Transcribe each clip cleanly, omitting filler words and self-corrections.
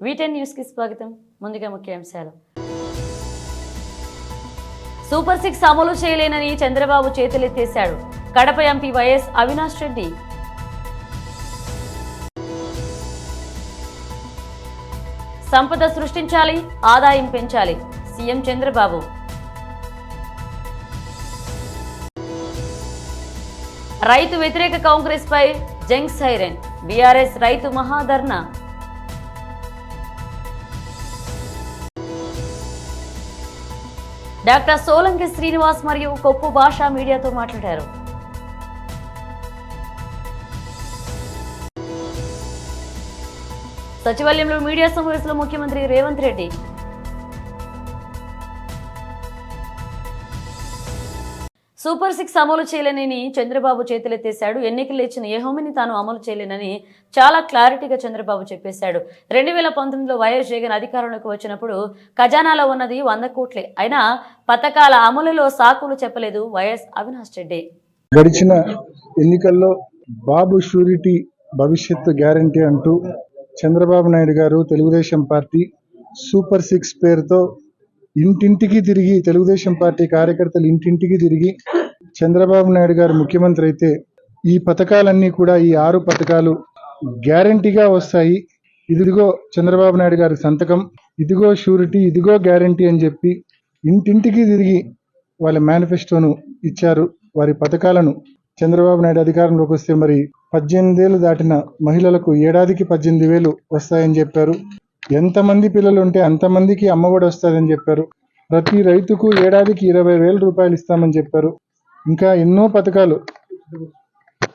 V10 news కి స్వాగతం. ముందుగా ముఖ్యాంశాలు. సూపర్ 6 అమలు చేయలేనని చంద్రబాబు చేతులెత్తేశాడు. Kadapa MP YS Avinash Reddy. సంపద సృష్టించాలి, ఆదాయం పెంచాలి సీఎం చంద్రబాబు. రైతు వ్యతిరేక కాంగ్రెస్ పై జంగ్ సైరన్. బీఆర్ఎస్ రైతు మహాధర్నా. డాక్టర్ సోలంకి శ్రీనివాస్ మరియు కొప్పు భాష మీడియాతో మాట్లాడారు. సచివాలయంలో మీడియా సమావేశంలో ముఖ్యమంత్రి రేవంత్ రెడ్డి. సూపర్ 6 అమలు చేయలేనని చంద్రబాబు చేతులెత్తేశాడు. ఎన్నికలు ఇచ్చిన ఏ హామీని తాను అమలు చేయలేనని చాలా క్లారిటీగా చంద్రబాబు చెప్పేశాడు. 2019లో వైఎస్ జగన్ అధికారంలోకి వచ్చినప్పుడు ఖజానాలో ఉన్నది 100 కోట్లే. అయినా పథకాల అమలులో సాకులు చెప్పలేదు వైఎస్ అవినాష్ రెడ్డి. గడిచిన ఎన్నికల్లో బాబు షూరిటీ భవిష్యత్తు గ్యారంటీ అంటూ చంద్రబాబు నాయుడు గారు తెలుగుదేశం పార్టీ సూపర్ 6 పేరుతో ఇంటింటికి తిరిగి, తెలుగుదేశం పార్టీ కార్యకర్తలు ఇంటింటికి తిరిగి చంద్రబాబు నాయుడు గారు ముఖ్యమంత్రి అయితే ఈ పథకాలన్నీ కూడా, ఈ 6 పథకాలు గ్యారంటీగా వస్తాయి, ఇదిగో చంద్రబాబు నాయుడు గారి సంతకం, ఇదిగో షూరిటీ, ఇదిగో గ్యారంటీ అని చెప్పి ఇంటింటికి తిరిగి వాళ్ళ మేనిఫెస్టోను ఇచ్చారు. వారి పథకాలను చంద్రబాబు నాయుడు అధికారంలోకి వస్తే మరి 18 ఏళ్ళు దాటిన మహిళలకు ఏడాదికి 18,000 వస్తాయని చెప్పారు. ఎంతమంది పిల్లలు ఉంటే అంతమందికి అమ్మఒడి వస్తుందని చెప్పారు. ప్రతి రైతుకు ఏడాదికి 20,000 రూపాయలు ఇస్తామని చెప్పారు. ఇంకా ఎన్నో పథకాలు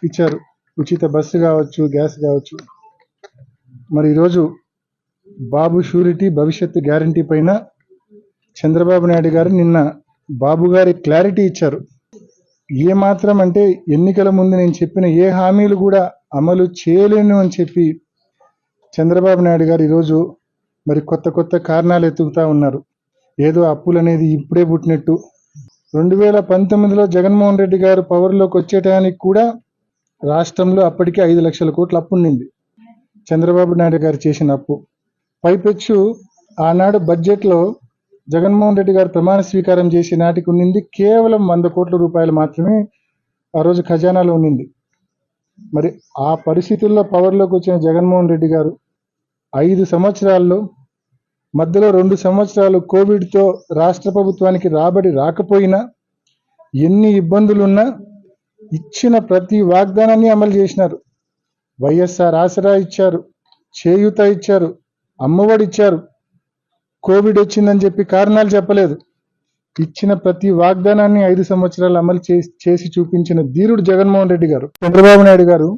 ఇచ్చారు. ఉచిత బస్సు కావచ్చు, గ్యాస్ కావచ్చు. మరి ఈరోజు బాబు షూరిటీ భవిష్యత్తు గ్యారంటీ పైన చంద్రబాబు నాయుడు గారు నిన్న బాబు గారి క్లారిటీ ఇచ్చారు. ఏమాత్రం అంటే ఎన్నికల ముందు నేను చెప్పిన ఏ హామీలు కూడా అమలు చేయలేను అని చెప్పి చంద్రబాబు నాయుడు గారు ఈరోజు మరి కొత్త కొత్త కారణాలు ఎత్తుకుతా ఉన్నారు. ఏదో అప్పులు అనేది ఇప్పుడే పుట్టినట్టు. 2019లో జగన్మోహన్ రెడ్డి గారు పవర్లోకి వచ్చేటానికి కూడా రాష్ట్రంలో అప్పటికే 5 లక్షల కోట్ల అప్పు ఉండింది. చంద్రబాబు నాయుడు గారు చేసిన అప్పు పైపెచ్చు ఆనాడు బడ్జెట్లో జగన్మోహన్ రెడ్డి గారు ప్రమాణ స్వీకారం చేసే నాటికి ఉండింది కేవలం 100 కోట్ల రూపాయలు మాత్రమే ఆ రోజు ఖజానాలో ఉండింది. మరి ఆ పరిస్థితుల్లో పవర్లోకి వచ్చిన జగన్మోహన్ రెడ్డి గారు 5 సంవత్సరాల్లో మధ్యలో 2 సంవత్సరాలు కోవిడ్తో రాష్ట్ర ప్రభుత్వానికి రాబడి రాకపోయినా, ఎన్ని ఇబ్బందులున్నా ఇచ్చిన ప్రతి వాగ్దానాన్ని అమలు చేసినారు. వైఎస్ఆర్ ఆసరా ఇచ్చారు, చేయూత ఇచ్చారు, అమ్మఒడి ఇచ్చారు. కోవిడ్ వచ్చిందని చెప్పి కారణాలు చెప్పలేదు. ఇచ్చిన ప్రతి వాగ్దానాన్ని 5 సంవత్సరాలు అమలు చేసి చూపించిన ధీరుడు జగన్మోహన్ రెడ్డి గారు. చంద్రబాబు నాయుడు గారు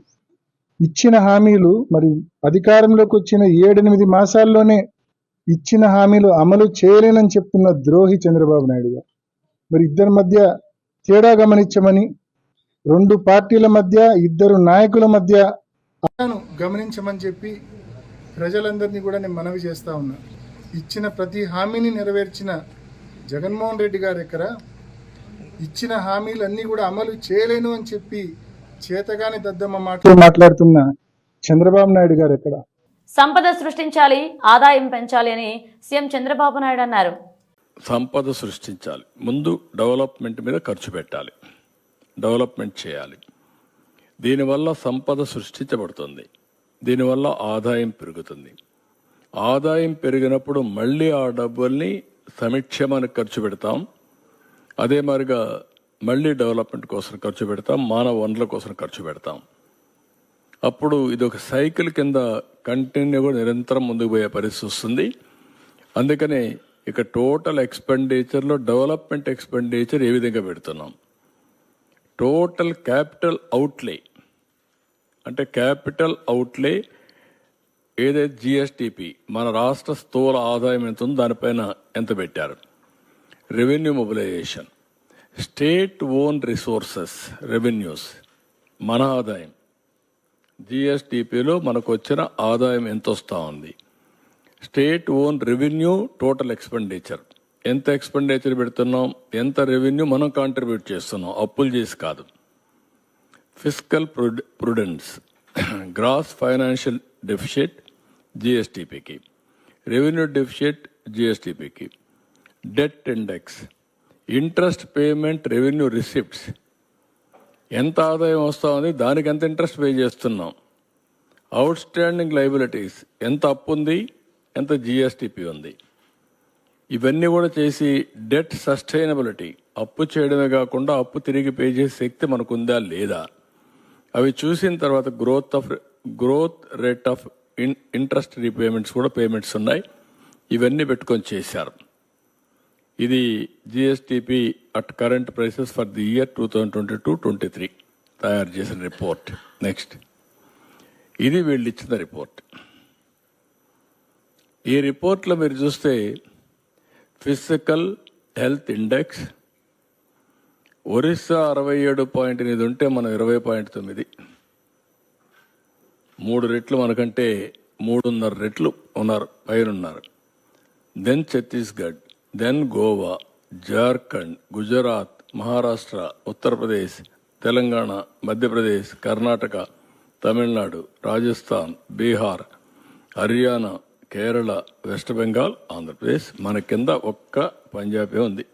ఇచ్చిన హామీలు మరి అధికారంలోకి వచ్చిన 7-8 మాసాల్లోనే ఇచ్చిన హామీలు అమలు చేయలేనని చెప్తున్న ద్రోహి చంద్రబాబు నాయుడు గారు. మరి ఇద్దరి మధ్య తేడా గమనించమని, 2 పార్టీల మధ్య, 2 నాయకుల మధ్య గమనించమని చెప్పి ప్రజలందరినీ కూడా నేను మనవి చేస్తా ఉన్నా. ఇచ్చిన ప్రతి హామీని నెరవేర్చిన జగన్మోహన్ రెడ్డి గారు ఎక్కడ, ఇచ్చిన హామీలన్నీ కూడా అమలు చేయలేను అని చెప్పి చేతగాని దద్దమ్మ మాట్లాడుతున్న చంద్రబాబు నాయుడు గారు ఎక్కడ. సంపద సృష్టించాలి, ఆదాయం పెంచాలి అని సీఎం చంద్రబాబు నాయుడు అన్నారు. సంపద సృష్టించాలి, ముందు డెవలప్మెంట్ మీద ఖర్చు పెట్టాలి, డెవలప్మెంట్ చేయాలి. దీనివల్ల సంపద సృష్టించబడుతుంది, దీనివల్ల ఆదాయం పెరుగుతుంది. ఆదాయం పెరిగినప్పుడు మళ్ళీ ఆ డబ్బుల్ని సంక్షేమానికి ఖర్చు పెడతాం, అదే మరిగా మళ్ళీ డెవలప్మెంట్ కోసం ఖర్చు పెడతాం, మానవ వనరుల కోసం ఖర్చు పెడతాం. అప్పుడు ఇది ఒక సైకిల్ కింద కంటిన్యూగా నిరంతరం ముందుకు పోయే పరిస్థితి వస్తుంది. అందుకనే ఇక టోటల్ ఎక్స్పెండిచర్లో డెవలప్మెంట్ ఎక్స్పెండిచర్ ఏ విధంగా పెడుతున్నాం, టోటల్ క్యాపిటల్ అవుట్లే అంటే క్యాపిటల్ అవుట్లే ఏదైతే జిఎస్టిపి మన రాష్ట్ర స్థూల ఆదాయం ఎంత ఉందో దానిపైన ఎంత పెట్టారు, revenue mobilization, state own resources revenues, మన ఆదాయం జిఎస్టిపిలో మనకు వచ్చిన ఆదాయం ఎంత వస్తూ ఉంది, state own revenue total expenditure ఎంత ఎక్స్పెండిచర్ పెడుతున్నాం, ఎంత రెవెన్యూ మనం కాంట్రిబ్యూట్ చేస్తున్నాం, అప్పులు చేసి కాదు. Fiscal prudence, gross financial deficit జిఎస్టిపికి, రెవెన్యూ డెఫిసిట్ జిఎస్టిపికి, debt index, interest payment revenue receipts, ఎంత ఆదాయం వస్తా ఉంది, దానికి ఎంత ఇంట్రెస్ట్ పే చేస్తున్నాం, అవుట్ స్టాండింగ్ లైబిలిటీస్, ఎంత అప్పు ఉంది, ఎంత జిఎస్టిపి ఉంది, ఇవన్నీ కూడా చేసి డెట్ సస్టైనబిలిటీ, అప్పు చేయడమే కాకుండా అప్పు తిరిగి పే చేసే శక్తి మనకుందా లేదా, అవి చూసిన తర్వాత growth rate of interest repayments కూడా పేమెంట్స్ ఉన్నాయి. ఇవన్నీ పెట్టుకొని చేశారు. ఇది GSTP at current prices for the year 2022-23 తయారు చేసిన రిపోర్ట్. నెక్స్ట్, ఇది వీళ్ళు ఇచ్చిన రిపోర్ట్. ఈ రిపోర్ట్లో మీరు చూస్తే ఫిజికల్ హెల్త్ ఇండెక్స్ ఒరిస్సా 67.8 ఉంటే మనం 20.9, 3 రెట్లు మనకంటే 3.5 రెట్లు ఉన్నారు, పైనున్నారు. Then Chhattisgarh, then Goa, Jharkhand, Gujarat, Maharashtra, Uttar Pradesh, Telangana, Madhya Pradesh, Karnataka, Tamil Nadu, Rajasthan, Bihar, Haryana, Kerala, West Bengal, Andhra Pradesh. మన కింద ఒక్క పంజాబే ఉంది.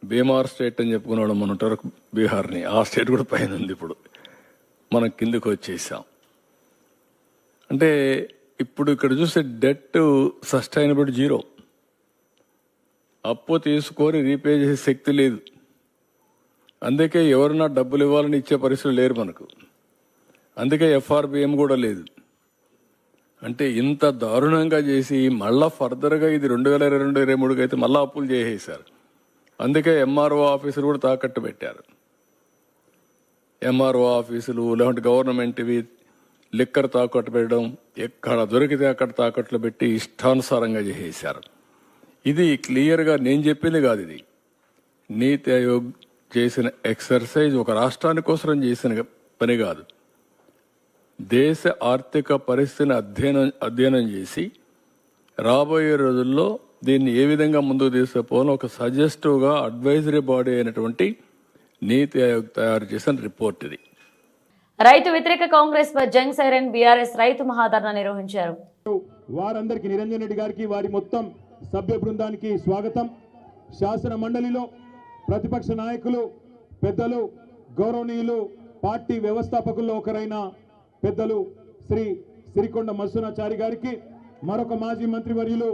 బీమార్ స్టేట్ అని చెప్పుకున్నాడు మన ఉంటారు బీహార్ని, ఆ స్టేట్ కూడా పైన ఉంది. ఇప్పుడు మనం కిందకు వచ్చేసాం. అంటే ఇప్పుడు ఇక్కడ చూస్తే డెట్ సస్టైనబిలిటీ 0, అప్పు తీసుకొని రీపే చేసే శక్తి లేదు. అందుకే ఎవరన్నా డబ్బులు ఇవ్వాలని ఇచ్చే పరిస్థితులు లేరు మనకు. అందుకే ఎఫ్ఆర్బిఎం కూడా లేదు. అంటే ఇంత దారుణంగా చేసి మళ్ళా ఫర్దర్గా ఇది 2022-23 అయితే మళ్ళా అప్పులు చేసేసారు. అందుకే ఎంఆర్ఓ ఆఫీసులు కూడా తాకట్టు పెట్టారు. ఎంఆర్ఓ ఆఫీసులు లేదంటే గవర్నమెంట్వి లిక్కర్ తాకట్టు పెట్టడం, ఎక్కడ దొరికితే అక్కడ తాకట్లు పెట్టి ఇష్టానుసారంగా చేసేసారు. ఇది క్లియర్గా నేను చెప్పింది కాదు, ఇది నీతి ఆయోగ్ చేసిన ఎక్సర్సైజ్, ఒక రాష్ట్రాని కోసం చేసిన పని కాదు. దేశ ఆర్థిక పరిస్థితిని అధ్యయనం చేసి రాబోయే రోజుల్లో దీన్ని ఏ విధంగా ముందుకు తీసుకుపోవాలో ఒక సజెస్టివ్గా అడ్వైజరీ బాడీ అయినటువంటి నీతి ఆయోగ్ తయారు చేసిన రిపోర్ట్ ఇది. రైతు వ్యతిరేక కాంగ్రెస్ పై జంగ్ సైరన్ బీఆర్ఎస్ రైతు మహాధర్నా నిర్వహించారు. వారందరికీ నిరంజన్ రెడ్డి గారికి, వారి మొత్తం సభ్య బృందానికి స్వాగతం. శాసన మండలిలో ప్రతిపక్ష నాయకులు, పెద్దలు, గౌరవనీయులు, పార్టీ వ్యవస్థాపకుల్లో ఒకరైన పెద్దలు శ్రీ సిరికొండ మల్సునాచారి గారికి, మరొక మాజీ మంత్రివర్యులు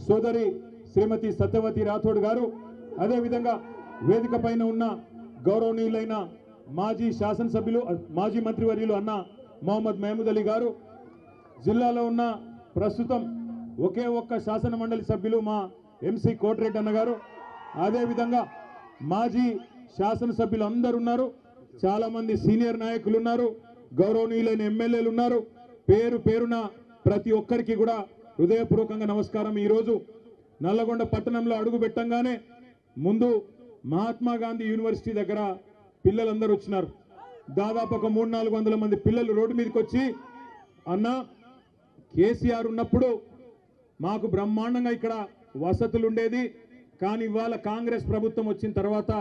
సోదరి శ్రీమతి సత్యవతి రాథోడ్ గారు, అదేవిధంగా వేదిక పైన ఉన్న గౌరవనీయులైన మాజీ శాసనసభ్యులు, మాజీ మంత్రివర్యులు అన్న మొహమ్మద్ మహమూద్ అలీ గారు, జిల్లాలో ఉన్న ప్రస్తుతం ఒకే ఒక్క శాసన మండలి సభ్యులు మా ఎంసీ కోటిరెడ్డి అన్న గారు, అదేవిధంగా మాజీ శాసనసభ్యులు అందరు ఉన్నారు, చాలా మంది సీనియర్ నాయకులు ఉన్నారు, గౌరవనీయులైన ఎమ్మెల్యేలు ఉన్నారు. పేరు పేరున ప్రతి ఒక్కరికి కూడా హృదయపూర్వకంగా నమస్కారం. ఈరోజు నల్లగొండ పట్టణంలో అడుగు పెట్టంగానే ముందు మహాత్మా గాంధీ యూనివర్సిటీ దగ్గర పిల్లలందరూ వచ్చినారు. దాదాపు ఒక 300-400 మంది పిల్లలు రోడ్డు మీదకి వచ్చి, అన్న కేసీఆర్ ఉన్నప్పుడు మాకు బ్రహ్మాండంగా ఇక్కడ వసతులు ఉండేది, కానీ ఇవాళ కాంగ్రెస్ ప్రభుత్వం వచ్చిన తర్వాత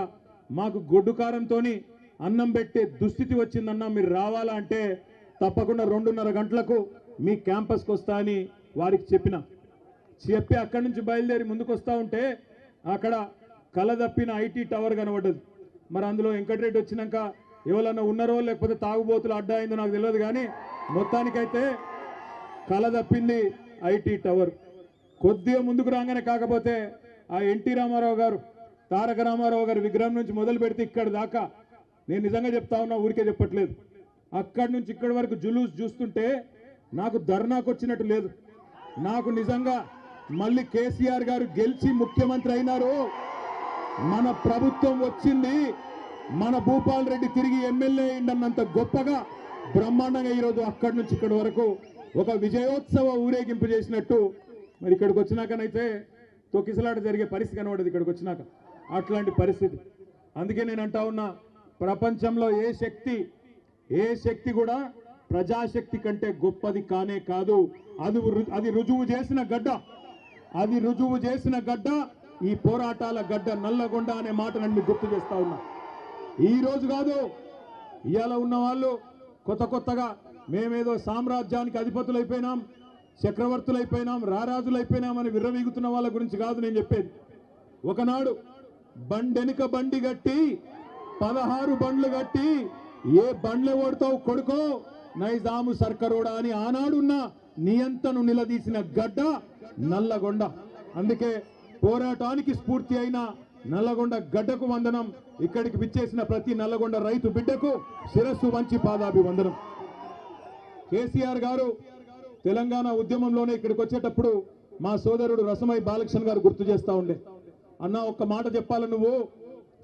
మాకు గొడ్డుకారంతో అన్నం పెట్టే దుస్థితి వచ్చిందన్న, మీరు రావాలా అంటే తప్పకుండా 2:30 గంటలకు మీ క్యాంపస్కి వస్తా అని వారికి చెప్పి అక్కడి నుంచి బయలుదేరి ముందుకు వస్తూ ఉంటే అక్కడ కలదప్పిన ఐటీ టవర్ కనబడ్డది. మరి అందులో వెంకటరెడ్డి వచ్చినాక ఎవరన్నా ఉన్నారో లేకపోతే తాగుబోతులు అడ్డా అయిందో నాకు తెలియదు, కానీ మొత్తానికైతే కలదప్పింది ఐటీ టవర్. కొద్దిగా ముందుకు రాగానే కాకపోతే ఆ ఎన్టీ రామారావు గారు, తారక రామారావు గారి విగ్రహం నుంచి మొదలు పెడితే ఇక్కడ దాకా, నేను నిజంగా చెప్తా ఉన్నా, ఊరికే చెప్పట్లేదు, అక్కడి నుంచి ఇక్కడి వరకు జులూస్ చూస్తుంటే నాకు ధర్నాకు వచ్చినట్టు లేదు. నాకు నిజంగా మళ్ళీ కేసీఆర్ గారు గెలిచి ముఖ్యమంత్రి అయినారు, మన ప్రభుత్వం వచ్చింది, మన భూపాల్ రెడ్డి తిరిగి ఎమ్మెల్యే అయిందన్నంత గొప్పగా బ్రహ్మాండంగా ఈరోజు అక్కడి నుంచి ఇక్కడి వరకు ఒక విజయోత్సవ ఊరేగింపు చేసినట్టు మరి ఇక్కడికి వచ్చినాకనైతే తొక్కిసలాట జరిగే పరిస్థితి కనబడదు ఇక్కడికి వచ్చినాక, అట్లాంటి పరిస్థితి. అందుకే నేను అంటా ఉన్నా, ప్రపంచంలో ఏ శక్తి కూడా ప్రజాశక్తి కంటే గొప్పది కానే కాదు. అది రుజువు చేసిన గడ్డ, ఈ పోరాటాల గడ్డ నల్లగొండ అనే మాట నన్ను గుర్తు చేస్తా ఉన్నా. ఈ రోజు కాదు, ఇవాళ ఉన్న వాళ్ళు కొత్తగా మేమేదో సామ్రాజ్యానికి అధిపతులు అయిపోయినాం, చక్రవర్తులైపోయినాం, రారాజులైపోయినామని విర్రవీగుతున్న వాళ్ళ గురించి కాదు నేను చెప్పేది. ఒకనాడు బండెనుక బండి గట్టి 16 బండ్లు గట్టి ఏ బండ్లు ఓడతావు కొడుకో నైజాము సర్కరోడా అని ఆనాడున్న నియంతను నిలదీసిన గడ్డ నల్లగొండ. అందుకే పోరాటానికి స్ఫూర్తి అయిన నల్లగొండ గడ్డకు వందనం. ఇక్కడికి విచ్చేసిన ప్రతి నల్లగొండ రైతు బిడ్డకు శిరస్సు వంచి పాదాభివందనం. కేసీఆర్ గారు తెలంగాణ ఉద్యమంలోనే ఇక్కడికి వచ్చేటప్పుడు మా సోదరుడు రసమై బాలకృష్ణ గారు గుర్తు చేస్తా ఉండే, అన్న ఒక్క మాట చెప్పాలి, నువ్వు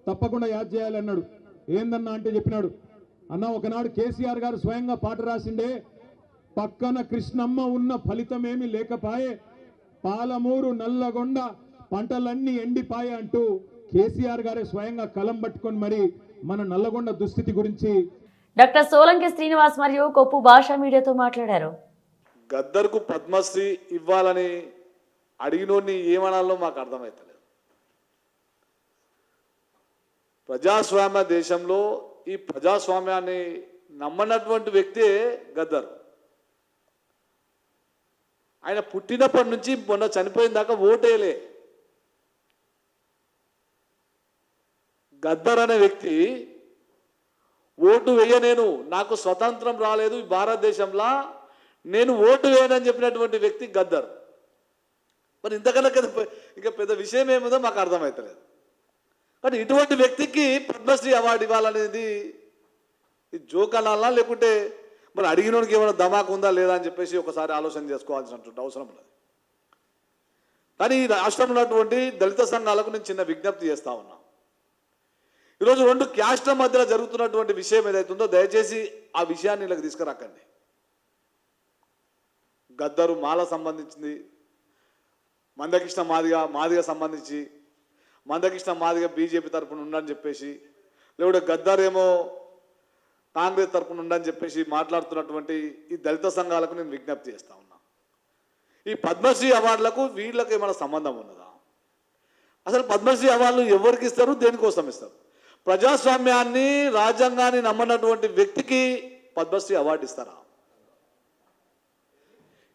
తప్పకుండా యాద్ చేయాలి అన్నాడు. ఏందన్నా అంటే చెప్పినాడు, అన్న ఒకనాడు కేసీఆర్ గారు స్వయంగా పాట రాసిండే, పక్కన కృష్ణమ్మ ఉన్న ఫలితమేమి లేకపాయే, పాలమూరు నల్లగొండ పంటలన్నీ ఎండిపాయే అంటూ కేసీఆర్ గారే స్వయంగా కలం పట్టుకొని మరి మన నల్లగొండ దుస్థితి గురించి డాక్టర్ సోలంకి శ్రీనివాస్ మరియు కొప్పు భాషా మీడియాతో మాట్లాడారు. గద్దర్కు పద్మశ్రీ ఇవ్వాలని అడిగినోడిని ఏమనాలో మాకు అర్థమవుతలేదు. ప్రజాస్వామ్య దేశంలో ఈ ప్రజాస్వామ్యాన్ని నమ్మనటువంటి వ్యక్తే గద్దర్. ఆయన పుట్టినప్పటి నుంచి మొన్న చనిపోయిన దాకా ఓటేలే. గద్దర్ అనే వ్యక్తి ఓటు వేయనేను, నాకు స్వతంత్రం రాలేదు ఈ భారతదేశంలో, నేను ఓటు వేయనని చెప్పినటువంటి వ్యక్తి గద్దర్. మరి ఇంతకన్నా ఇంకా పెద్ద విషయం ఏముందో మాకు అర్థమవుతలేదు. కానీ ఇటువంటి వ్యక్తికి పద్మశ్రీ అవార్డు ఇవ్వాలనేది ఇది జోక్ అనాలా, లేకుంటే మరి అడిగినోడికి ఏమైనా ధమాకు ఉందా లేదా అని చెప్పేసి ఒకసారి ఆలోచన చేసుకోవాల్సినటువంటి అవసరం ఉన్నది. కానీ ఈ రాష్ట్రంలో ఉన్నటువంటి దళిత సంఘాలకు నేను చిన్న విజ్ఞప్తి చేస్తా ఉన్నా. ఈరోజు 2 క్యాస్ట్ల మధ్యలో జరుగుతున్నటువంటి విషయం ఏదైతుందో దయచేసి ఆ విషయాన్ని ఇలా తీసుకురాకండి. గద్దరు మాల సంబంధించింది, మందకృష్ణ మాదిగ సంబంధించి మందకృష్ణ మాదిగ బీజేపీ తరఫున ఉండని చెప్పేసి, లేకుంటే గద్దర్ ఏమో కాంగ్రెస్ తరఫున ఉండని చెప్పేసి మాట్లాడుతున్నటువంటి ఈ దళిత సంఘాలకు నేను విజ్ఞప్తి చేస్తా ఉన్నా. ఈ పద్మశ్రీ అవార్డులకు వీళ్ళకి ఏమైనా సంబంధం ఉన్నదా? అసలు పద్మశ్రీ అవార్డులు ఎవరికి ఇస్తారు, దేనికోసం ఇస్తారు? ప్రజాస్వామ్యాన్ని రాజ్యాంగాన్ని నమ్మనటువంటి వ్యక్తికి పద్మశ్రీ అవార్డు ఇస్తారా?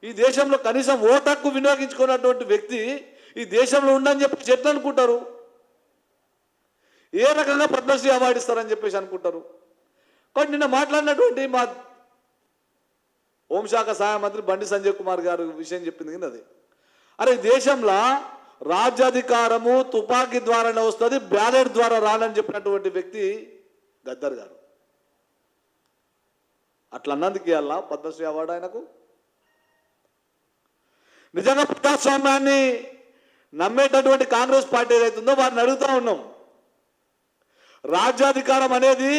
ఈ దేశంలో కనీసం ఓటు హక్కు వినియోగించుకున్నటువంటి వ్యక్తి ఈ దేశంలో ఉండని చెప్పి ఎట్లా అనుకుంటారు? ఏ రకంగా పద్మశ్రీ అవార్డు ఇస్తారని చెప్పేసి అనుకుంటారు? కానీ నిన్న మాట్లాడినటువంటి మా హోంశాఖ సహాయ మంత్రి బండి సంజయ్ కుమార్ గారు విషయం చెప్పింది కదా, అది అరే దేశంలో రాజ్యాధికారము తుపాకీ ద్వారానే వస్తుంది, బ్యాలెట్ ద్వారా రానని చెప్పినటువంటి వ్యక్తి గద్దర్ గారు. అట్లా అన్నందుకు ఇవ్వాలా పద్మశ్రీ అవార్డు ఆయనకు? నిజంగా ప్రజాస్వామ్యాన్ని నమ్మేటటువంటి కాంగ్రెస్ పార్టీ ఏదైతుందో వారిని అడుగుతా ఉన్నాం, రాజ్యాధికారం అనేది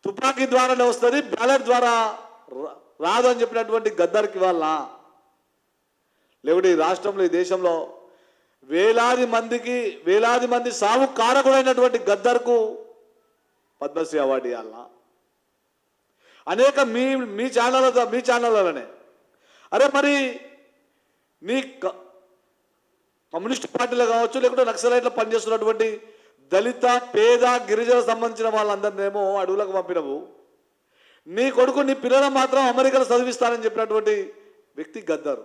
తుపాకీ ద్వారానే వస్తుంది, బ్యాలెట్ ద్వారా రాదు అని చెప్పినటువంటి గద్దర్కి వాళ్ళ, లేకుంటే ఈ రాష్ట్రంలో ఈ దేశంలో వేలాది మంది సాగు కారకుడైనటువంటి గద్దర్కు పద్మశ్రీ అవార్డు ఇవ్వాలా? అనేక మీ ఛానళ్ళలోనే అరే మరి నీ కమ్యూనిస్ట్ పార్టీలో కావచ్చు, లేకుంటే నక్సలైట్లో పనిచేస్తున్నటువంటి దళిత పేద గిరిజన సంబంధించిన వాళ్ళందరినేమో అడవులకు పంపినవు, నీ కొడుకు నీ పిల్లలను మాత్రం అమెరికాలో చదివిస్తానని చెప్పినటువంటి వ్యక్తి గద్దర్.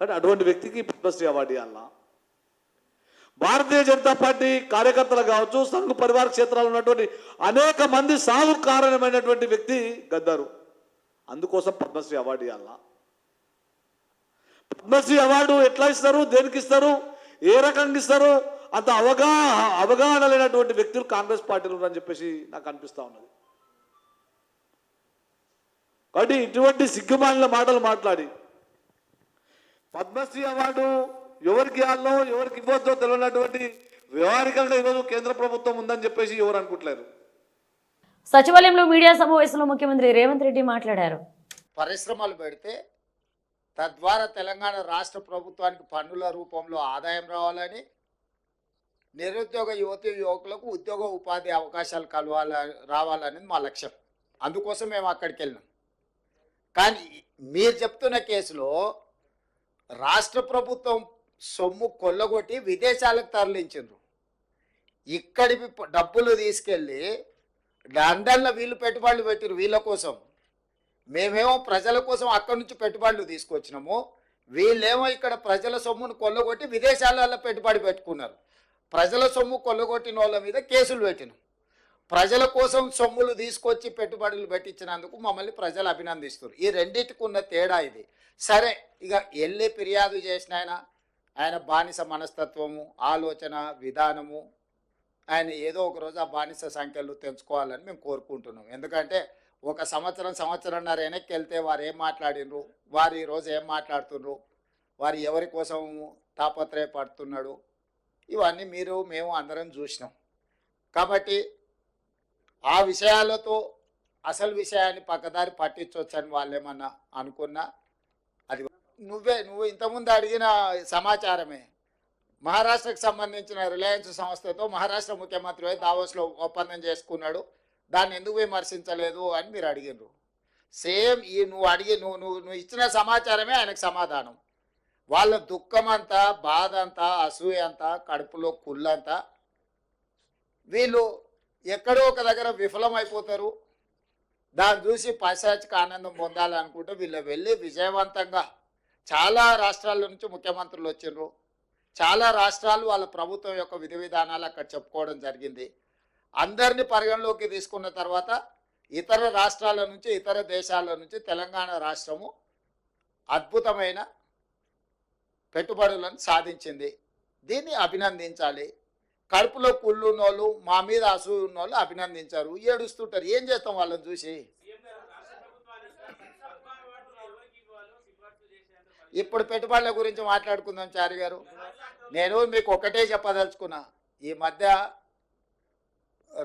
కానీ అటువంటి వ్యక్తికి పద్మశ్రీ అవార్డు ఇవ్వాలా? భారతీయ జనతా పార్టీ కార్యకర్తలు కావచ్చు, సంఘ పరివార క్షేత్రాలు ఉన్నటువంటి అనేక మంది సాగు కారణమైనటువంటి వ్యక్తి గద్దరు, అందుకోసం పద్మశ్రీ అవార్డు ఇవ్వాలా? పద్మశ్రీ అవార్డు ఎట్లా ఇస్తారు, దేనికి ఇస్తారు, ఏ రకంగా ఇస్తారు? అంత అవగాహన లేనటువంటి వ్యక్తులు కాంగ్రెస్ పార్టీలు ఉన్నారని చెప్పేసి నాకు అనిపిస్తూ ఉన్నది. కాబట్టి ఇటువంటి సిగ్గుమాలిన మాటలు మాట్లాడి పద్మశ్రీ అవార్డు ఎవరికి ఇవ్వాలో ఎవరికి ఇవ్వద్దో తెలియనటువంటి వ్యవహారికంగా ఈరోజు కేంద్ర ప్రభుత్వం ఉందని చెప్పేసి ఎవరు అనుకుంటలేరు. సచివాలయంలో మీడియా సమావేశంలో ముఖ్యమంత్రి రేవంత్ రెడ్డి మాట్లాడారు. పరిశ్రమలు పెడితే తద్వారా తెలంగాణ రాష్ట్ర ప్రభుత్వానికి పన్నుల రూపంలో ఆదాయం రావాలని, నిరుద్యోగ యువకులకు ఉద్యోగ ఉపాధి అవకాశాలు రావాలనేది మా లక్ష్యం. అందుకోసం మేము అక్కడికి వెళ్ళినాం. కానీ మీరు చెప్తున్న కేసులో రాష్ట్ర ప్రభుత్వం సొమ్ము కొల్లగొట్టి విదేశాలకు తరలించారు. ఇక్కడి డబ్బులు తీసుకెళ్ళి లండన్లో వీళ్ళు పెట్టుబడులు పెట్టారు వీళ్ళ కోసం. మేమేమో ప్రజల కోసం అక్కడి నుంచి పెట్టుబడులు తీసుకొచ్చినాము, వీళ్ళేమో ఇక్కడ ప్రజల సొమ్మును కొల్లగొట్టి విదేశాలలో పెట్టుబడి పెట్టుకున్నారు. ప్రజల సొమ్ము కొల్లగొట్టిన వాళ్ళ మీద కేసులు పెట్టినాం. ప్రజల కోసం సొమ్ములు తీసుకొచ్చి పెట్టుబడులు పెట్టించినందుకు మమ్మల్ని ప్రజలు అభినందిస్తారు. ఈ రెండింటికి ఉన్న తేడా ఇది. సరే, ఇక వెళ్ళి ఫిర్యాదు చేసిన ఆయన బానిస మనస్తత్వము, ఆలోచన విధానము, ఆయన ఏదో ఒక రోజు ఆ బానిస సంఖ్యలు తెంచుకోవాలని మేము కోరుకుంటున్నాం. ఎందుకంటే ఒక సంవత్సరంన్నర వెనక్కి వెళ్తే వారు ఏం మాట్లాడినరు, వారు ఈరోజు ఏం మాట్లాడుతున్నారు, వారు ఎవరి కోసం తాపత్రయపడుతున్నాడు, ఇవన్నీ మేము అందరం చూసినాం. కాబట్టి ఆ విషయాలతో అసలు విషయాన్ని పక్కదారి పట్టించవచ్చని వాళ్ళు ఏమన్నా అనుకున్నా, అది నువ్వు ఇంతకుముందు అడిగిన సమాచారమే. మహారాష్ట్రకు సంబంధించిన రిలయన్స్ సంస్థతో మహారాష్ట్ర ముఖ్యమంత్రి దావోస్లో ఒప్పందం చేసుకున్నాడు, దాన్ని ఎందుకు విమర్శించలేదు అని మీరు అడిగినారు. సేమ్ ఈ నువ్వు ఇచ్చిన సమాచారమే ఆయనకు సమాధానం. వాళ్ళ దుఃఖం అంతా, బాధ అంతా, అసూయ అంతా, కడుపులో కుళ్ళంతా, వీళ్ళు ఎక్కడో ఒక దగ్గర విఫలమైపోతారు. దాన్ని చూసి పైశాచిక ఆనందం పొందాలనుకుంటే వీళ్ళు వెళ్ళి విజయవంతంగా చాలా రాష్ట్రాల నుంచి ముఖ్యమంత్రులు వచ్చిండ్రు. చాలా రాష్ట్రాలు వాళ్ళ ప్రభుత్వం యొక్క విధి విధానాలు అక్కడ చెప్పుకోవడం జరిగింది. అందరినీ పరిగణలోకి తీసుకున్న తర్వాత ఇతర రాష్ట్రాల నుంచి, ఇతర దేశాల నుంచి తెలంగాణ రాష్ట్రము అద్భుతమైన పెట్టుబడులను సాధించింది. దీన్ని అభినందించాలి. కడుపులో కుళ్ళు ఉన్నోళ్ళు, మా మీద అసూయ ఉన్నోళ్ళు అభినందించారు, ఏడుస్తుంటారు. ఏం చేస్తాం వాళ్ళని చూసి? ఇప్పుడు పెట్టుబడుల గురించి మాట్లాడుకుందాం చారి గారు. నేను మీకు ఒకటే చెప్పదలుచుకున్నా, ఈ మధ్య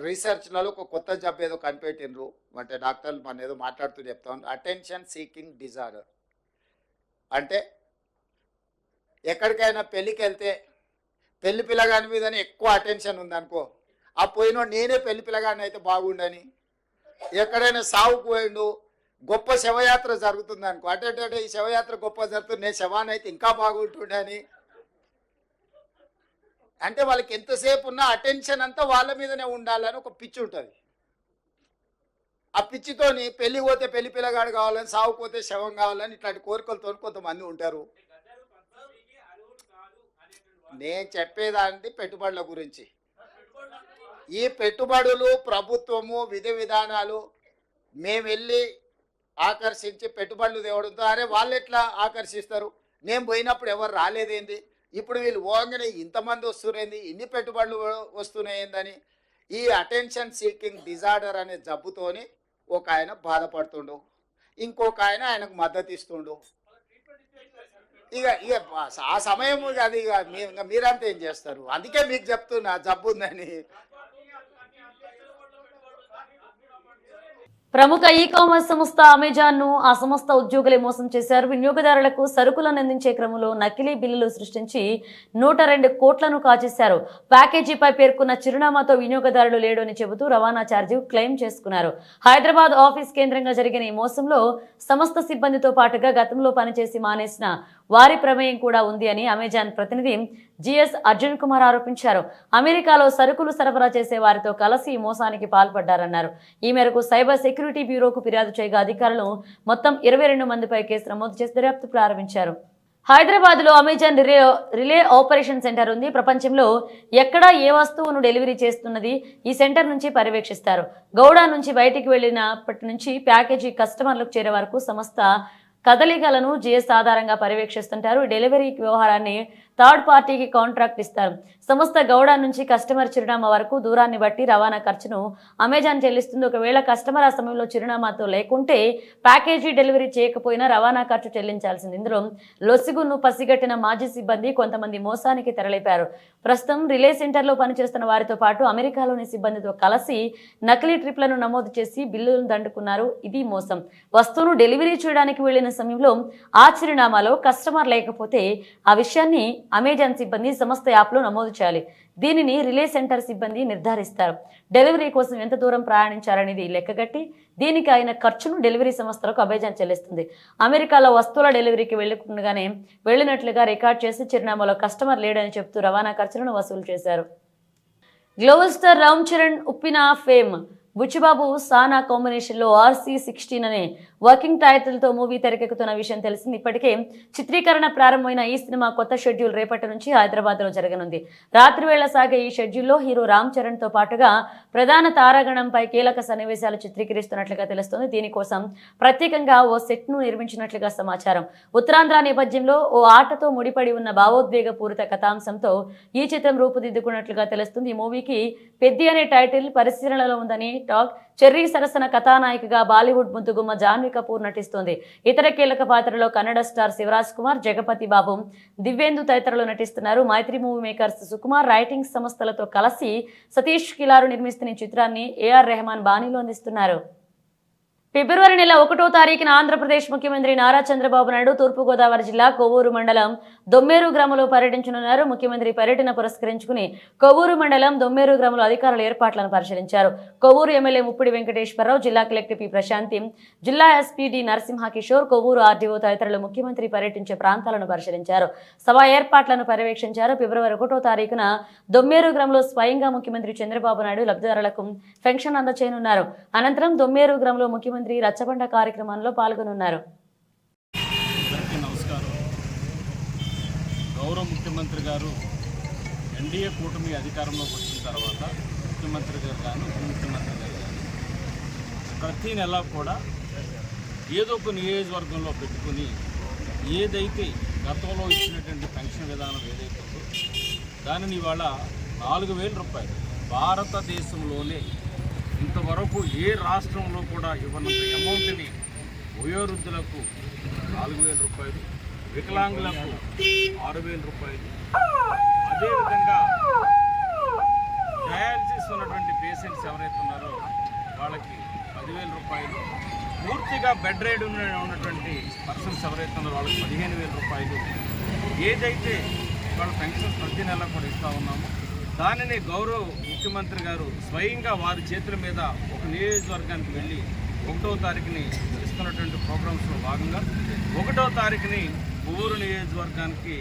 రీసెర్చ్లలో ఒక కొత్త జబ్బు ఏదో కనిపెట్టినరు, అంటే డాక్టర్లు మన ఏదో మాట్లాడుతూ చెప్తాను, అటెన్షన్ సీకింగ్ డిజార్డర్. అంటే ఎక్కడికైనా పెళ్ళికి వెళ్తే పెళ్లి పిల్లగాని మీదనే ఎక్కువ అటెన్షన్ ఉందనుకో, ఆ పోయినోడు నేనే పెళ్లి పిల్లగాని అయితే బాగుండని, ఎక్కడైనా సావుకు పోయిండు, గొప్ప శవయాత్ర జరుగుతుంది అనుకో, అంటే ఈ శవయాత్ర గొప్ప జరుగుతుంది, నేను శవాన్ని అయితే ఇంకా బాగుంటుండని. అంటే వాళ్ళకి ఎంతసేపు ఉన్న అటెన్షన్ అంతా వాళ్ళ మీదనే ఉండాలని ఒక పిచ్చి ఉంటుంది. ఆ పిచ్చితోని పెళ్లి పోతే పెళ్లి పిల్లగాడు కావాలని, సావుపోతే శవం కావాలని ఇట్లాంటి కోరికలతో కొంతమంది ఉంటారు. నేను చెప్పేదాన్ని పెట్టుబడుల గురించి. ఈ పెట్టుబడులు ప్రభుత్వము విధి విధానాలు మేము వెళ్ళి ఆకర్షించి పెట్టుబడులు తేవడంతో, అరే వాళ్ళు ఎట్లా ఆకర్షిస్తారు, నేను పోయినప్పుడు ఎవరు రాలేదేంది, ఇప్పుడు వీళ్ళు పోగానే ఇంతమంది వస్తున్నాయింది, ఇన్ని పెట్టుబడులు వస్తున్నాయిందని ఈ అటెన్షన్ సీకింగ్ డిజార్డర్ అనే జబ్బుతోని ఒక ఆయన బాధపడుతుండు, ఇంకొక ఆయనకు మద్దతు ఇస్తుండు. ఇక ఆ సమయం అది ఇక మీరంతా ఏం చేస్తారు? అందుకే మీకు చెప్తున్నా జబ్బు ఉందని. ప్రముఖ ఈ కామర్స్ సంస్థ అమెజాన్ ను ఆ సంస్థ ఉద్యోగులే మోసం చేశారు. వినియోగదారులకు సరుకులను అందించే క్రమంలో నకిలీ బిల్లులు సృష్టించి 102 కోట్లను కాజేశారు. ప్యాకేజీపై పేర్కొన్న చిరునామాతో వినియోగదారులు లేడు అని చెబుతూ రవాణా ఛార్జీ క్లెయిమ్ చేసుకున్నారు. హైదరాబాద్ ఆఫీస్ కేంద్రంగా జరిగిన ఈ మోసంలో సంస్థ సిబ్బందితో పాటుగా గతంలో పనిచేసి మానేసిన వారి ప్రమేయం కూడా ఉంది అని అమెజాన్ ప్రతినిధి జిఎస్ అర్జున్ కుమార్ ఆరోపించారు. అమెరికాలో సరుకులు సరఫరా చేసే వారితో కలిసి ఈ మోసానికి పాల్పడ్డారన్నారు. ఈ మేరకు సైబర్ సెక్యూరిటీ బ్యూరోకు ఫిర్యాదు చేయగా అధికారులు మొత్తం 22 మందిపై కేసు నమోదు చేసి దర్యాప్తు ప్రారంభించారు. హైదరాబాద్ లో అమెజాన్ రిలే ఆపరేషన్ సెంటర్ ఉంది. ప్రపంచంలో ఎక్కడ ఏ వస్తువును డెలివరీ చేస్తున్నది ఈ సెంటర్ నుంచి పర్యవేక్షిస్తారు. గౌడా నుంచి బయటికి వెళ్ళినప్పటి నుంచి ప్యాకేజీ కస్టమర్లకు చేరే వరకు సంస్థ కదలికలను జిఎస్ ఆధారంగా పర్యవేక్షిస్తుంటారు. డెలివరీ వ్యవహారాన్ని థర్డ్ పార్టీకి కాంట్రాక్ట్ ఇస్తారు. సంస్థ గౌడా నుంచి కస్టమర్ చిరునామా వరకు దూరాన్ని బట్టి రవాణా ఖర్చును అమెజాన్ చెల్లిస్తుంది. ఒకవేళ కస్టమర్ ఆ సమయంలో చిరునామాతో లేకుంటే ప్యాకేజీ డెలివరీ చేయకపోయినా రవాణా ఖర్చు చెల్లించాల్సింది. ఇందులో లొసిగును పసిగట్టిన మాజీ సిబ్బంది కొంతమంది మోసానికి తెరలేపారు. ప్రస్తుతం రిలే సెంటర్లో పనిచేస్తున్న వారితో పాటు అమెరికాలోని సిబ్బందితో కలిసి నకిలీ ట్రిప్లను నమోదు చేసి బిల్లులను దండుకున్నారు. ఇది మోసం. వస్తువును డెలివరీ చేయడానికి వెళ్లిన సమయంలో ఆ చిరునామాలో కస్టమర్ లేకపోతే ఆ విషయాన్ని అమెజాన్ సిబ్బంది సంస్థ యాప్లో నమోదు చేయాలి. దీనిని రిలే సెంటర్ సిబ్బంది నిర్ధారిస్తారు. డెలివరీ కోసం ఎంత దూరం ప్రయాణించారనేది లెక్కగట్టి దీనికి అయిన ఖర్చును డెలివరీ సంస్థలకు అమెజాన్ చెల్లిస్తుంది. అమెరికాలో వస్తువుల డెలివరీకి వెళ్ళినట్లుగా రికార్డ్ చేసి చిరునామాలో కస్టమర్ లేడని చెబుతూ రవాణా ఖర్చులను వసూలు చేశారు. Global star Ram Charan Uppena fame Buchibabu Sana కాంబినేషన్లో RC16 అనే వర్కింగ్ టైటిల్తో మూవీ తెరకెక్కుతున్న విషయం తెలిసింది. ఇప్పటికే చిత్రీకరణ ప్రారంభమైన ఈ సినిమా కొత్త షెడ్యూల్ రేపటి నుంచి హైదరాబాద్లో జరగనుంది. రాత్రి వేళ సాగే ఈ షెడ్యూల్లో హీరో రామ్ చరణ్తో పాటుగా ప్రధాన తారాగణంపై కీలక సన్నివేశాలు చిత్రీకరిస్తున్నట్లుగా తెలుస్తోంది. దీనికోసం ప్రత్యేకంగా ఓ సెట్ను నిర్మించినట్లుగా సమాచారం. ఉత్తరాంధ్ర నేపథ్యంలో ఓ ఆటతో ముడిపడి ఉన్న భావోద్వేగపూరిత కథాంశంతో ఈ చిత్రం రూపుదిద్దుకున్నట్లుగా తెలుస్తుంది. ఈ మూవీకి పెద్ది అనే టైటిల్ పరిశీలనలో ఉందని టాక్. చెర్రీ సరసన కథానాయికగా బాలీవుడ్ ముద్దుగుమ్మ జాన్వీ కపూర్ నటిస్తోంది. ఇతర కీలక పాత్రలో కన్నడ స్టార్ శివరాజ్ కుమార్, జగపతి బాబు, దివ్యేందు తదితరులు నటిస్తున్నారు. మైత్రి మూవీ మేకర్స్ సుకుమార్ రైటింగ్ సంస్థలతో కలిసి సతీష్ కిలారు నిర్మిస్తున్న ఈ చిత్రాన్ని AR రెహమాన్ బాణీలో అందిస్తున్నారు. ఫిబ్రవరి నెల 1వ తారీఖున ఆంధ్రప్రదేశ్ ముఖ్యమంత్రి నారా చంద్రబాబు నాయుడు తూర్పుగోదావరి జిల్లా కొవ్వూరు మండలం దొమ్మేరు గ్రామంలో పర్యటించనున్నారు. ముఖ్యమంత్రి పర్యటన పురస్కరించుకుని కొవ్వూరు మండలం దొమ్మేరు గ్రామంలో అధికారుల ఏర్పాట్లను పరిశీలించారు. కొవ్వూరు ఎమ్మెల్యే ముప్పిడి వెంకటేశ్వరరావు, జిల్లా కలెక్టర్ పి ప్రశాంతి, జిల్లా SP D Narasimhakishore, Kovvur RDO తదితరులు ముఖ్యమంత్రి పర్యటించే ప్రాంతాలను పరిశీలించారు. సభ ఏర్పాట్లను పర్యవేక్షించారు. ఫిబ్రవరి 1వ తారీఖున దొమ్మేరు గ్రామంలో స్వయంగా ముఖ్యమంత్రి చంద్రబాబు నాయుడు లబ్ధిదారులకు పెన్షన్ అందజేయనున్నారు. అనంతరం దొమ్మేరు గ్రామంలో ముఖ్యమంత్రి రచ్చబండ కార్యక్రమంలో పాల్గొనున్నారు. నమస్కారం. గౌరవ ముఖ్యమంత్రి గారు NDA కూటమి అధికారంలోకి వచ్చిన తర్వాత ముఖ్యమంత్రి గారు కానీ ఉప ముఖ్యమంత్రి గారు కానీ ప్రతి నెల కూడా ఏదో ఒక నియోజకవర్గంలో పెట్టుకుని ఏదైతే గతంలో ఇచ్చినటువంటి పెన్షన్ విధానం ఏదైతే ఉందో దానిని ఇవాళ 4,000 రూపాయలు భారతదేశంలోనే ఇంతవరకు ఏ రాష్ట్రంలో కూడా ఇవ్వనంత అమౌంట్ని వయోవృద్ధులకు 4,000 రూపాయలు, వికలాంగులకు 6,000 రూపాయలు, అదేవిధంగా డయాలసిస్ ఉన్నటువంటి పేషెంట్స్ ఎవరైతే ఉన్నారో వాళ్ళకి 10,000 రూపాయలు, పూర్తిగా బెడ్ రైడ్ ఉన్నటువంటి పర్సన్స్ ఎవరైతే ఉన్నారో వాళ్ళకి 15,000 రూపాయలు, ఏదైతే వాళ్ళ పెన్షన్ ప్రతి నెల కూడా ఇస్తూ ఉన్నామో దానిని గౌరవ ముఖ్యమంత్రి గారు స్వయంగా వారి చేతుల మీద ఒక నియోజకవర్గానికి వెళ్ళి 1వ తారీఖుని ఇస్తున్నటువంటి ప్రోగ్రామ్స్లో భాగంగా 1వ తారీఖుని కొవ్వూరు నియోజకవర్గానికి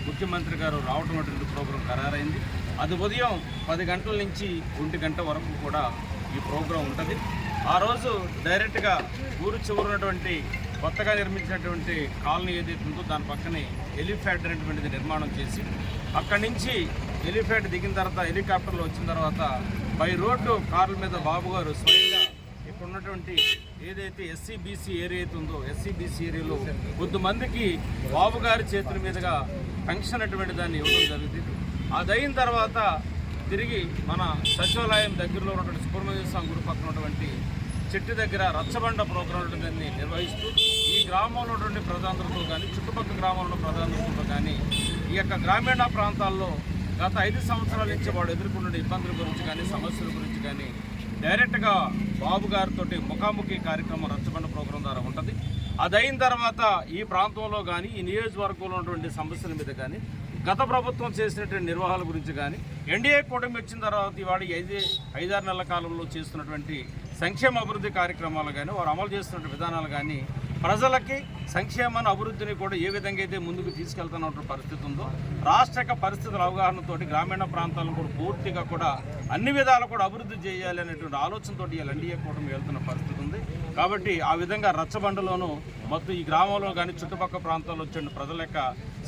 ముఖ్యమంత్రి గారు రావడం అటువంటి ప్రోగ్రాం ఖరారైంది. అది ఉదయం 10 గంటల నుంచి 1 గంట వరకు కూడా ఈ ప్రోగ్రాం ఉంటుంది. ఆ రోజు డైరెక్ట్గా ఊరు చివరినటువంటి కొత్తగా నిర్మించినటువంటి కాలనీ ఏదైతే ఉందో దాని పక్కనే హెలిప్యాడ్ అనేటువంటిది నిర్మాణం చేసి అక్కడి నుంచి హెలిప్యాడ్ దిగిన తర్వాత హెలికాప్టర్లో వచ్చిన తర్వాత బై రోడ్డు కార్ల మీద బాబు గారు స్వయంగా ఇక్కడ ఉన్నటువంటి ఏదైతే SC/BC ఏరియా అయితే ఉందో SC/BC ఏరియాలో కొద్దిమందికి బాబు గారి చేతుల మీదుగా పెన్షన్ అటువంటి దాన్ని ఇవ్వడం జరుగుతుంది. అది అయిన తర్వాత తిరిగి మన సచివాలయం దగ్గరలో ఉన్నటువంటి సుబ్రహ్మణ్య స్వామి గుడి పక్కన ఉన్నటువంటి చెట్టు దగ్గర రచ్చబండ ప్రోగ్రాం దాన్ని నిర్వహిస్తూ ఈ గ్రామంలో ఉన్నటువంటి ప్రజలందరితో కానీ చుట్టుపక్కల గ్రామంలో ప్రజలందరితో కానీ ఈ యొక్క గ్రామీణ ప్రాంతాల్లో గత 5 సంవత్సరాల నుంచి వాడు ఎదుర్కొన్న ఇబ్బందుల గురించి కానీ సమస్యల గురించి కానీ డైరెక్ట్గా బాబు గారితో ముఖాముఖి కార్యక్రమం రచ్చబండ ప్రోగ్రాం ద్వారా ఉంటుంది. అది అయిన తర్వాత ఈ ప్రాంతంలో కానీ ఈ నియోజకవర్గంలో ఉన్నటువంటి సమస్యల మీద కానీ గత ప్రభుత్వం చేసినటువంటి నిర్వహణ గురించి కానీ NDA కూటమి వచ్చిన తర్వాత ఇవాళ 5-6 నెలల కాలంలో చేస్తున్నటువంటి సంక్షేమ అభివృద్ధి కార్యక్రమాలు కానీ వారు అమలు చేస్తున్న విధానాలు కానీ ప్రజలకి సంక్షేమాన్ని అభివృద్ధిని కూడా ఏ విధంగా అయితే ముందుకు తీసుకెళ్తున్నటువంటి పరిస్థితి ఉందో రాష్ట్ర పరిస్థితుల అవగాహనతోటి గ్రామీణ ప్రాంతాలను కూడా పూర్తిగా కూడా అన్ని విధాలు కూడా అభివృద్ధి చేయాలి అనేటువంటి ఆలోచనతో NDA కూటమి వెళ్తున్న పరిస్థితి ఉంది. కాబట్టి ఆ విధంగా రచ్చబండలోనూ మొత్తం ఈ గ్రామంలో కానీ చుట్టుపక్కల ప్రాంతాల్లో వచ్చిన ప్రజల యొక్క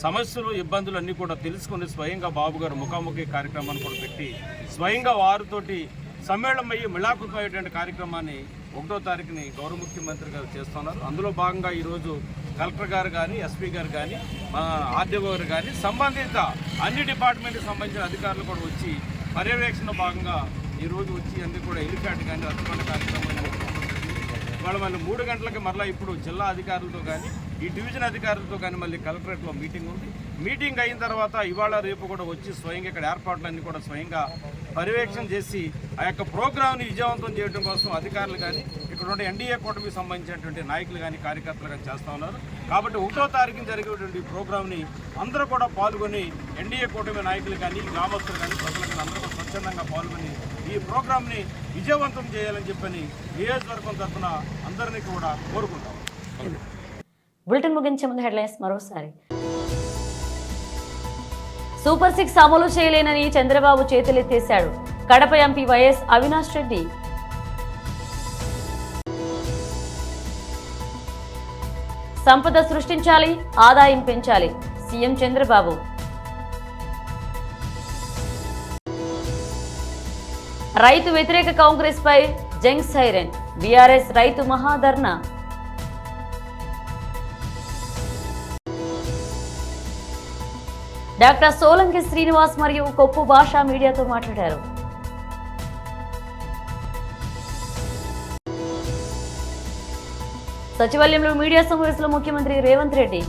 సమస్యలు ఇబ్బందులు అన్నీ కూడా తెలుసుకుని స్వయంగా బాబు గారు ముఖాముఖి కార్యక్రమాన్ని కూడా పెట్టి స్వయంగా వారితోటి సమ్మేళనమయ్యి మిళాకృతమయ్యేటువంటి కార్యక్రమాన్ని 1వ తారీఖుని గౌరవ ముఖ్యమంత్రి గారు చేస్తున్నారు. అందులో భాగంగా ఈరోజు కలెక్టర్ గారు కానీ SP గారు కానీ మన RDO గారు కానీ సంబంధిత అన్ని డిపార్ట్మెంట్కి సంబంధించిన అధికారులు కూడా వచ్చి పర్యవేక్షణ భాగంగా ఈరోజు వచ్చి అన్ని కూడా హెలిప్యాడ్ కానీ రచ్చబండ కార్యక్రమాన్ని ఇవాళ మళ్ళీ 3 గంటలకి మరలా ఇప్పుడు జిల్లా అధికారులతో కానీ ఈ డివిజన్ అధికారులతో కానీ మళ్ళీ కలెక్టరేట్లో మీటింగ్ ఉంది. మీటింగ్ అయిన తర్వాత ఇవాళ రేపు కూడా వచ్చి స్వయంగా ఇక్కడ ఏర్పాట్లన్నీ కూడా స్వయంగా పర్యవేక్షణ చేసి ఆ యొక్క ప్రోగ్రామ్ని విజయవంతం చేయడం కోసం అధికారులు కానీ ఇక్కడ ఉండే NDA కూటమికి సంబంధించినటువంటి నాయకులు కానీ కార్యకర్తలు కానీ చేస్తూ ఉన్నారు. కాబట్టి 1వ తారీఖున జరిగేటువంటి ప్రోగ్రామ్ని అందరూ కూడా పాల్గొని NDA కూటమి నాయకులు కానీ గ్రామస్తులు కానీ ప్రజలు కానీ అందరూ కూడా స్వచ్ఛందంగా పాల్గొని ఈ ప్రోగ్రామ్ని విజయవంతం చేయాలని చెప్పని నియోజకవర్గం తరఫున అందరినీ కూడా కోరుకుంటాం. బులెటిన్ ముగించే ముందు హెడ్లైన్స్ మరోసారి. సూపర్ 6 అమలు చేయలేనని చంద్రబాబు చేతులెత్తేశాడు. Kadapa MP YS Avinash Reddy. సంపద సృష్టించాలి, ఆదాయం పెంచాలి. సీఎం చంద్రబాబు. రైతు వ్యతిరేక కాంగ్రెస్ పై జంగ్ సైరన్. బీఆర్ఎస్ రైతు మహాధర్నా. డాక్టర్ సోలంకి శ్రీనివాస్ మరియు కొప్పు భాష మీడియాతో మాట్లాడారు. సచివాలయంలో మీడియా సమావేశంలో ముఖ్యమంత్రి రేవంత్ రెడ్డి.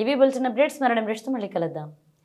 ఇవి బులెటిన్ అప్డేట్స్. మరణ బ్రేక్స్తో మళ్ళీ కలుద్దాం.